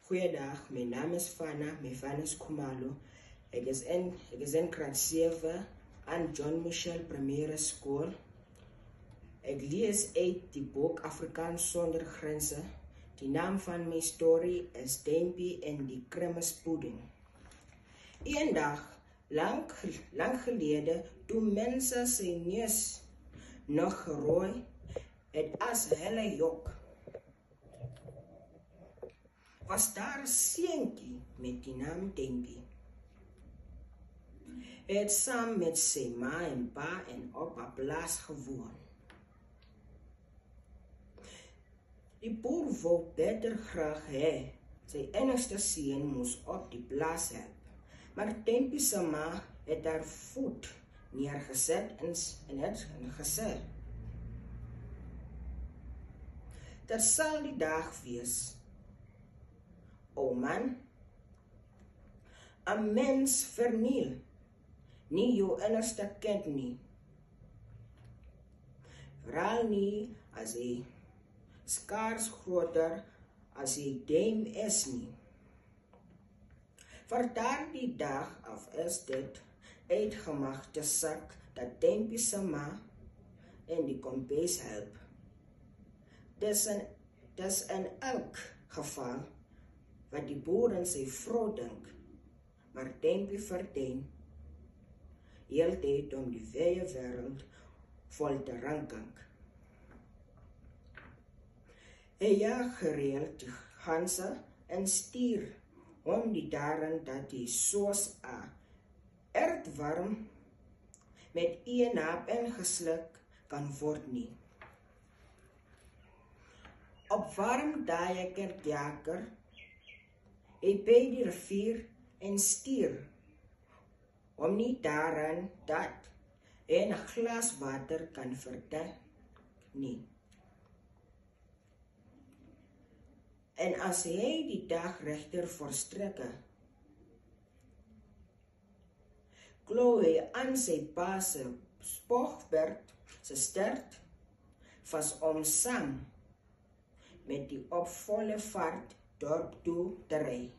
Goeiedag, mijn naam is Fana, mijn vader is Khumalo. Ik is in graad 7 aan John Michel Primaire School. Ik lees uit die boek Afrikaans zonder grenzen. De naam van mijn story is Tempie en die Kremespudding. Een dag, lang geleden, toen mensen zijn neus nog gerooi, het as hele jok, was daar een seentjie met die naam Tempie. Hij het samen met zijn ma en pa en op een plaats gewoon. Die boer wou beter graag hê, sy enigste seun moes op die plaas help. Maar Tempie se ma het haar voet neergezet en het gesê: "Dat sal die dag wees. O man, 'n mens verniel nie jou enigste kind nie. Veral nie as hy skaars groter as hy dame is nie." Vir daardie dag af is dit uitgemaakte sak dat Tempie se ma in die kombuis help. Dis in elk geval wat die boer en sy vrou dink, maar Tempie verdien heeltyd om die wye wêreld vol te rankank. Hy jaag gereeld die ganse en stier om die daarin dat hy soos 'n aardworm met een hap ingesluk kan word nie. Op warm dae kerkjaker, hy by die rivier en stier om nie daarin dat hy 'n glas water kan verdrink nie. En as hy die dag regter verstrekke, glo hy aan sy pa se spogbert se stert vas om saam met die op volle vaart dorp toe te ry.